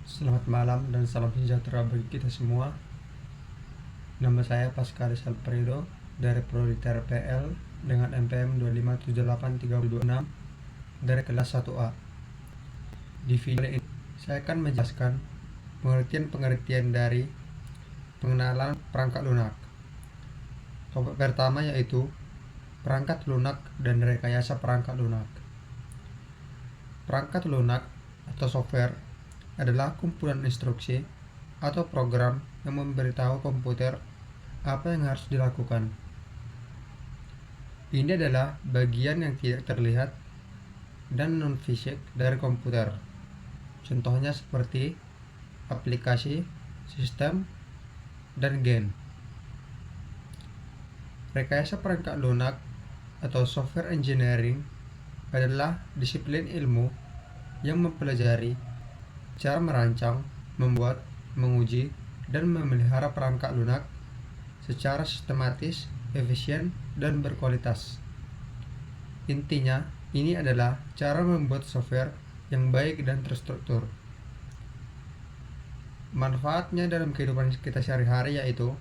Selamat malam dan salam sejahtera bagi kita semua. Nama saya Pascalis Alfredo dari Prodi TRPL dengan NPM 2578326 dari kelas 1A. Di video ini saya akan menjelaskan pengertian-pengertian dari pengenalan perangkat lunak. Topik pertama yaitu perangkat lunak dan rekayasa perangkat lunak. Perangkat lunak atau software adalah kumpulan instruksi atau program yang memberitahu komputer apa yang harus dilakukan. Ini adalah bagian yang tidak terlihat dan non-fisik dari komputer. Contohnya seperti aplikasi, sistem, dan gen. Rekayasa perangkat lunak atau software engineering adalah disiplin ilmu yang mempelajari cara merancang, membuat, menguji, dan memelihara perangkat lunak secara sistematis, efisien, dan berkualitas. Intinya, ini adalah cara membuat software yang baik dan terstruktur. Manfaatnya dalam kehidupan kita sehari-hari yaitu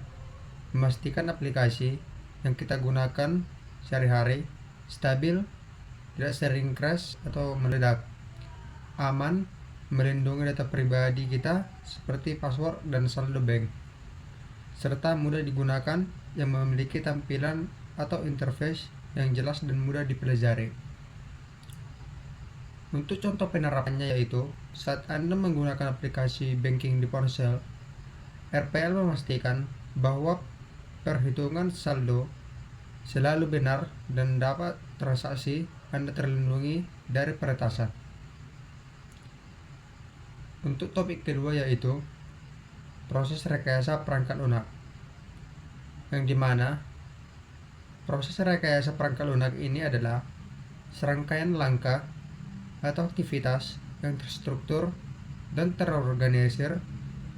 memastikan aplikasi yang kita gunakan sehari-hari stabil, tidak sering crash atau meledak, aman, melindungi data pribadi kita seperti password dan saldo bank, serta mudah digunakan yang memiliki tampilan atau interface yang jelas dan mudah dipelajari. Untuk contoh penerapannya yaitu saat Anda menggunakan aplikasi banking di ponsel, RPL memastikan bahwa perhitungan saldo selalu benar dan dapat transaksi Anda terlindungi dari peretasan. Untuk topik kedua yaitu proses rekayasa perangkat lunak, yang dimana proses rekayasa perangkat lunak ini adalah serangkaian langkah atau aktivitas yang terstruktur dan terorganisir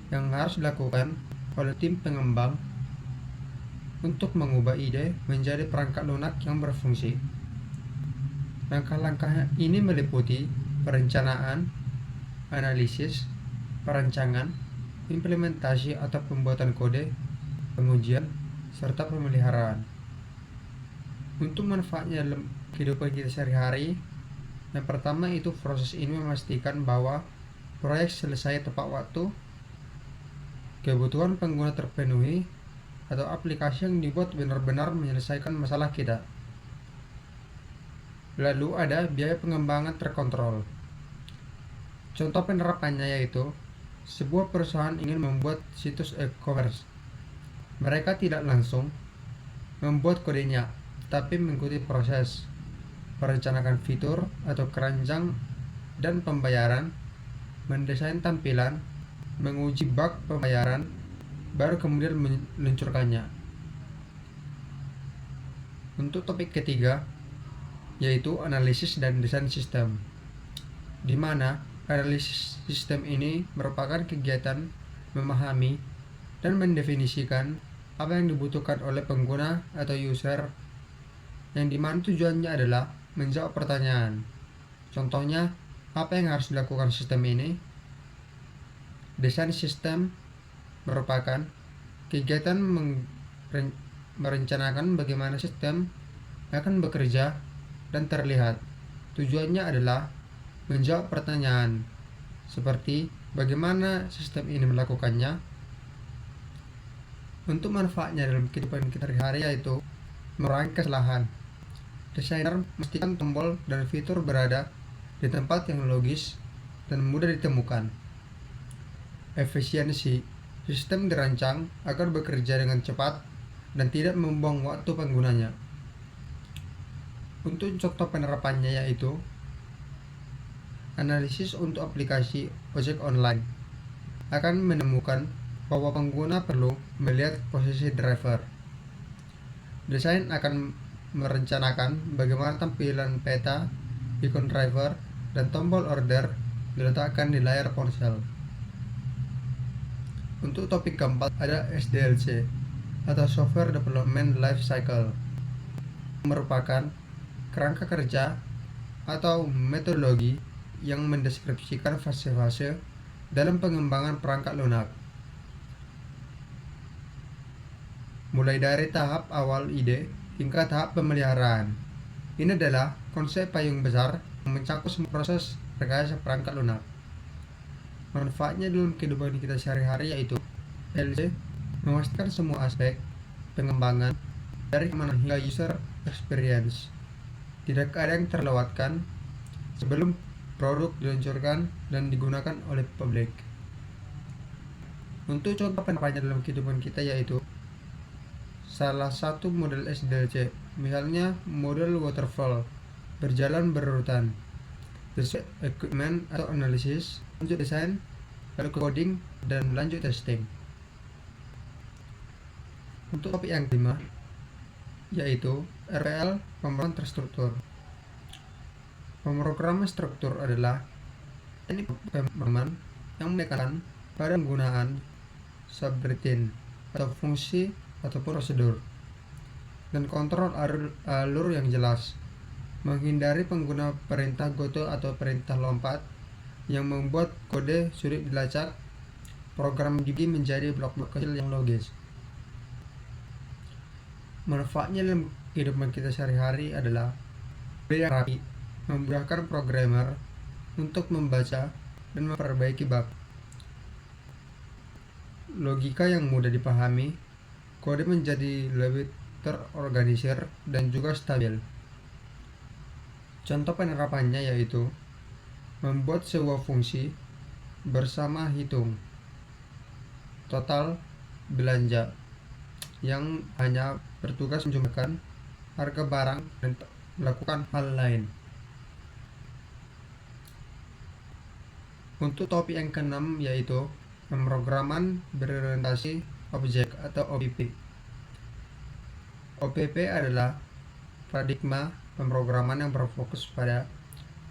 yang harus dilakukan oleh tim pengembang untuk mengubah ide menjadi perangkat lunak yang berfungsi. Langkah-langkah ini meliputi perencanaan, analisis, perancangan, implementasi atau pembuatan kode, pengujian, serta pemeliharaan. Untuk manfaatnya dalam kehidupan kita sehari-hari, yang pertama itu proses ini memastikan bahwa proyek selesai tepat waktu, kebutuhan pengguna terpenuhi, atau aplikasi yang dibuat benar-benar menyelesaikan masalah kita. Lalu ada biaya pengembangan terkontrol. Contoh penerapannya yaitu sebuah perusahaan ingin membuat situs e-commerce. Mereka tidak langsung membuat kodenya, tapi mengikuti proses merencanakan fitur atau keranjang dan pembayaran, mendesain tampilan, menguji bug pembayaran, baru kemudian meluncurkannya. Untuk topik ketiga yaitu analisis dan desain sistem, di mana analisis sistem ini merupakan kegiatan memahami dan mendefinisikan apa yang dibutuhkan oleh pengguna atau user, yang dimana tujuannya adalah menjawab pertanyaan. Contohnya, apa yang harus dilakukan sistem ini? Desain sistem merupakan kegiatan merencanakan bagaimana sistem akan bekerja dan terlihat. Tujuannya adalah menjawab pertanyaan seperti bagaimana sistem ini melakukannya. Untuk manfaatnya dalam kehidupan kita sehari-hari yaitu mengurangi kesalahan. Desainer memastikan tombol dan fitur berada di tempat yang logis dan mudah ditemukan. Efisiensi. Sistem dirancang agar bekerja dengan cepat dan tidak membuang waktu penggunanya. Untuk contoh penerapannya yaitu analisis untuk aplikasi ojek online akan menemukan bahwa pengguna perlu melihat posisi driver. Desain akan merencanakan bagaimana tampilan peta, ikon driver, dan tombol order diletakkan di layar ponsel. Untuk topik keempat ada SDLC atau Software Development Life Cycle, merupakan kerangka kerja atau metodologi yang mendeskripsikan fase-fase dalam pengembangan perangkat lunak, mulai dari tahap awal ide hingga tahap pemeliharaan. Ini adalah konsep payung besar yang mencakup semua proses rekayasa perangkat lunak. Manfaatnya dalam kehidupan kita sehari-hari yaitu PLC memastikan semua aspek pengembangan dari keamanan hingga user experience tidak ada yang terlewatkan sebelum produk diluncurkan dan digunakan oleh publik. Untuk contoh penerapannya dalam kehidupan kita yaitu salah satu model SDLC, misalnya model waterfall, berjalan berurutan, sesuai equipment atau analisis, lanjut desain, lalu coding, dan lanjut testing. Untuk topik yang kelima yaitu RPL, pemrograman terstruktur. Pemrograman struktur adalah teknik pemrograman yang menekankan pada penggunaan subroutine atau fungsi ataupun prosedur dan kontrol alur yang jelas, menghindari pengguna perintah goto atau perintah lompat yang membuat kode sulit dilacak. Program dibagi menjadi blok-blok kecil yang logis. Manfaatnya dalam kehidupan kita sehari-hari adalah yang rapi, memudahkan programmer untuk membaca dan memperbaiki bug. Logika yang mudah dipahami, kode menjadi lebih terorganisir dan juga stabil. Contoh penerapannya yaitu membuat sebuah fungsi bersama hitung total belanja yang hanya bertugas menjumlahkan harga barang dan melakukan hal lain. Untuk topik yang keenam yaitu pemrograman berorientasi objek atau OPP. OPP adalah paradigma pemrograman yang berfokus pada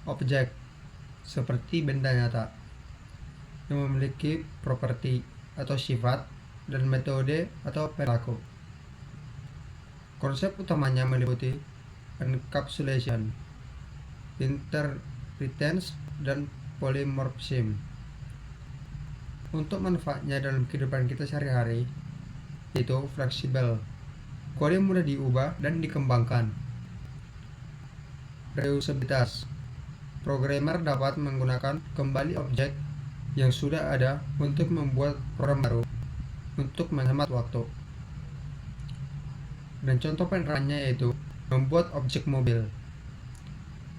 objek seperti benda nyata yang memiliki properti atau sifat dan metode atau perilaku. Konsep utamanya meliputi encapsulation, inheritance, dan polymorphism. Untuk manfaatnya dalam kehidupan kita sehari-hari yaitu fleksibel, kode mudah diubah dan dikembangkan. Reusabilitas, programmer dapat menggunakan kembali objek yang sudah ada untuk membuat program baru untuk menghemat waktu. Dan contoh penerapannya yaitu membuat objek mobil.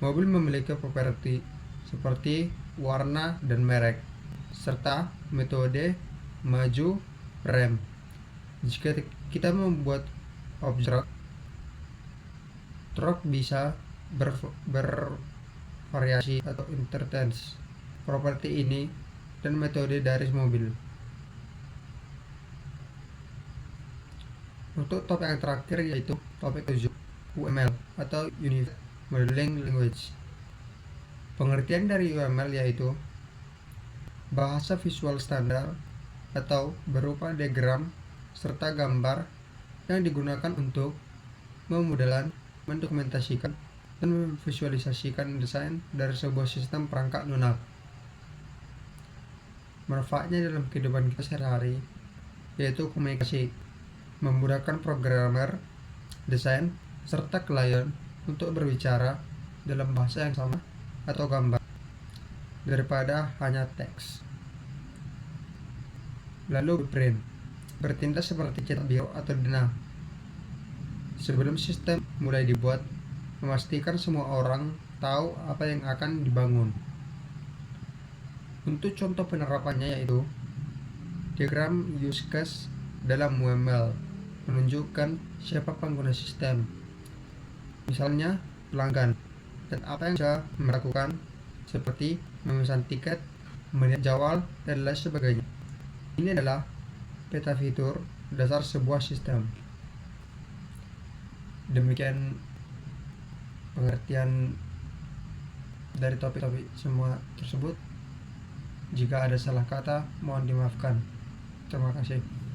Mobil memiliki properti seperti warna dan merek, serta metode maju rem. Jika kita membuat objek truk bisa bervariasi atau inheritance properti ini dan metode dari mobil. Untuk topik yang terakhir yaitu topik 7, UML atau Unified Modeling Language. Pengertian dari UML yaitu bahasa visual standar atau berupa diagram serta gambar yang digunakan untuk memodelan, mendokumentasikan, dan memvisualisasikan desain dari sebuah sistem perangkat lunak. Manfaatnya dalam kehidupan kita sehari-hari yaitu komunikasi, memudahkan programmer, desain, serta klien untuk berbicara dalam bahasa yang sama atau gambar daripada hanya teks. Lalu blueprint, bertindak seperti cetak biru atau denah. Sebelum sistem mulai dibuat, memastikan semua orang tahu apa yang akan dibangun. Untuk contoh penerapannya yaitu diagram use case dalam UML menunjukkan siapa pengguna sistem, misalnya pelanggan, dan apa yang bisa melakukan seperti memesan tiket, melihat jadwal, dan lain sebagainya. Ini adalah peta fitur dasar sebuah sistem. Demikian pengertian dari topik-topik semua tersebut. Jika ada salah kata, mohon dimaafkan. Terima kasih.